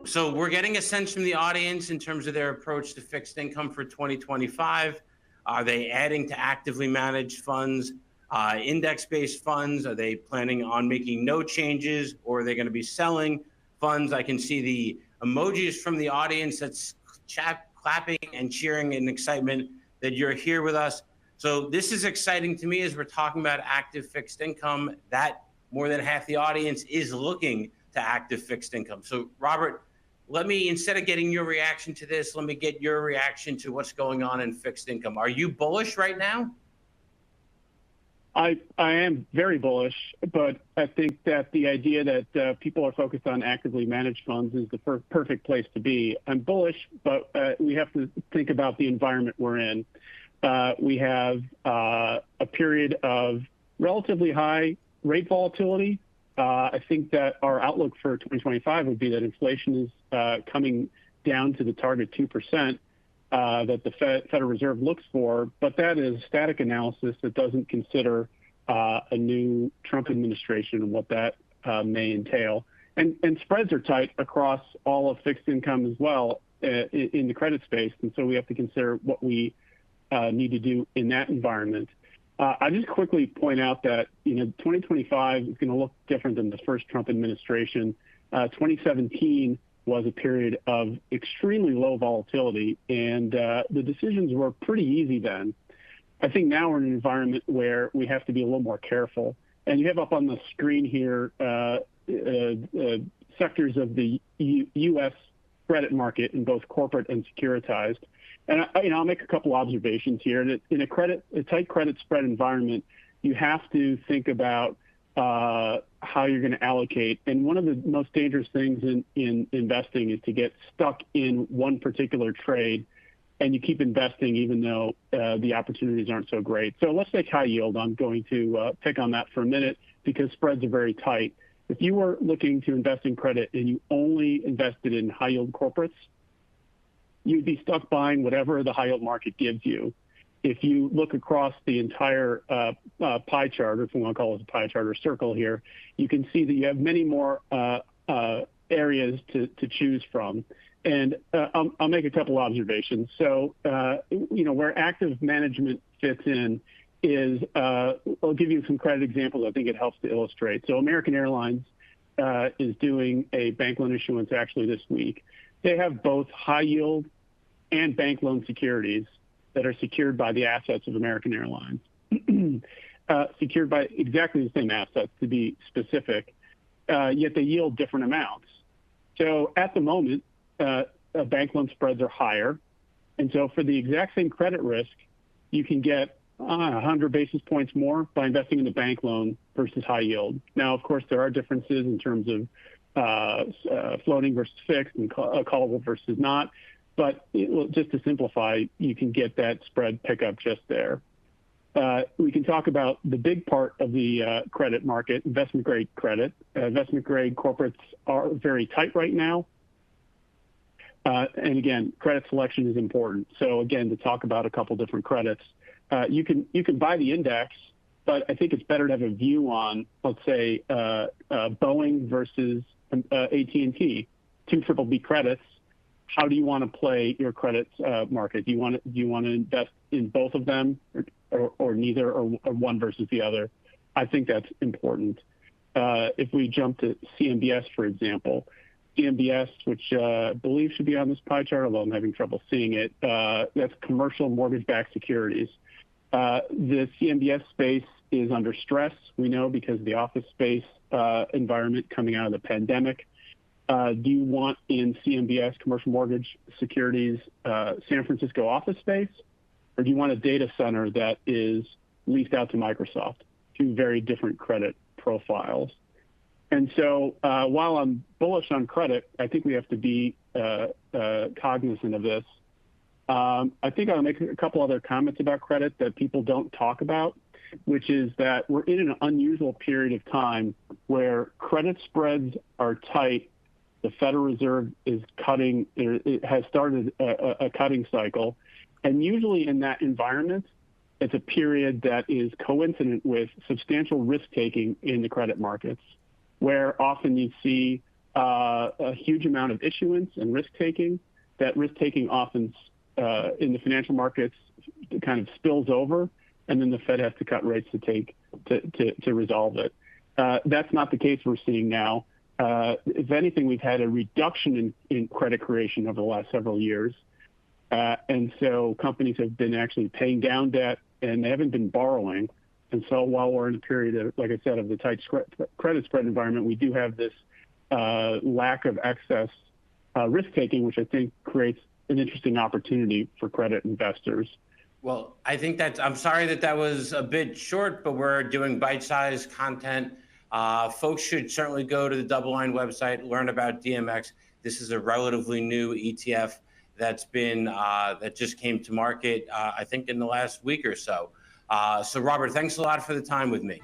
So we're getting a sense from the audience in terms of their approach to fixed income for 2025. Are they adding to actively managed funds, index-based funds? Are they planning on making no changes, or are they going to be selling funds? I can see the emojis from the audience that's clapping and cheering in excitement that you're here with us. So this is exciting to me as we're talking about active fixed income. That more than half the audience is looking to active fixed income. So Robert, let me, instead of getting your reaction to this, let me get your reaction to what's going on in fixed income. Are you bullish right now? I am very bullish, but I think that the idea that people are focused on actively managed funds is the perfect place to be. I'm bullish, but we have to think about the environment we're in. We have a period of relatively high rate volatility. I think that our outlook for 2025 would be that inflation is coming down to the target 2%. That the Federal Reserve looks for, but that is static analysis that doesn't consider a new Trump administration and what that may entail. And spreads are tight across all of fixed income as well in the credit space, and so we have to consider what we need to do in that environment. I just quickly point out that 2025 is going to look different than the first Trump administration. 2017 was a period of extremely low volatility, and the decisions were pretty easy then. I think now we're in an environment where we have to be a little more careful. And you have up on the screen here sectors of the U.S. credit market in both corporate and securitized. And I'll make a couple observations here. That in a tight credit spread environment, you have to think about how you're going to allocate. And one of the most dangerous things in investing is to get stuck in one particular trade and you keep investing even though the opportunities aren't so great. So let's take high yield. I'm going to pick on that for a minute because spreads are very tight. If you were looking to invest in credit and you only invested in high yield corporates, you'd be stuck buying whatever the high yield market gives you. If you look across the entire pie chart, or if we want to call it a pie chart or circle here, you can see that you have many more areas to choose from. And I'll make a couple observations. So, where active management fits in is, I'll give you some credit examples. I think it helps to illustrate. So American Airlines is doing a bank loan issuance actually this week. They have both high yield and bank loan securities that are secured by the assets of American Airlines, secured by exactly the same assets to be specific, yet they yield different amounts. So at the moment, bank loan spreads are higher. And so for the exact same credit risk, you can get 100 basis points more by investing in the bank loan versus high yield. Now, of course, there are differences in terms of floating versus fixed and callable versus not. But just to simplify, you can get that spread pickup just there. We can talk about the big part of the credit market, investment-grade credit. Investment-grade corporates are very tight right now. And again, credit selection is important. So again, to talk about a couple different credits, you can buy the index, but I think it's better to have a view on, let's say, Boeing versus AT&T, two BBB credits. How do you want to play your credit market? Do you want to invest in both of them, or neither, or one versus the other? I think that's important. If we jump to CMBS, for example, CMBS, which I believe should be on this pie chart, although I'm having trouble seeing it, that's commercial mortgage-backed securities. The CMBS space is under stress, we know, because of the office space environment coming out of the pandemic. Do you want in CMBS, commercial mortgage securities, San Francisco office space, or do you want a data center that is leased out to Microsoft? Two very different credit profiles. And so while I'm bullish on credit, I think we have to be cognizant of this. I think I'll make a couple other comments about credit that people don't talk about, which is that we're in an unusual period of time where credit spreads are tight. The Federal Reserve is cutting, it has started a cutting cycle. And usually in that environment, it's a period that is coincident with substantial risk-taking in the credit markets, where often you see a huge amount of issuance and risk taking. That risk taking often in the financial markets kind of spills over, and then the Fed has to cut rates to resolve it. That's not the case we're seeing now. If anything, we've had a reduction in credit creation over the last several years. And so companies have been actually paying down debt, and they haven't been borrowing. And so while we're in a period of, like I said, of the tight credit spread environment, we do have this lack of excess risk-taking, which I think creates an interesting opportunity for credit investors. Well, I think I'm sorry that was a bit short, but we're doing bite-sized content. Folks should certainly go to the DoubleLine website, learn about DMX. This is a relatively new ETF that just came to market, I think in the last week or so. So Robert, thanks a lot for the time with me.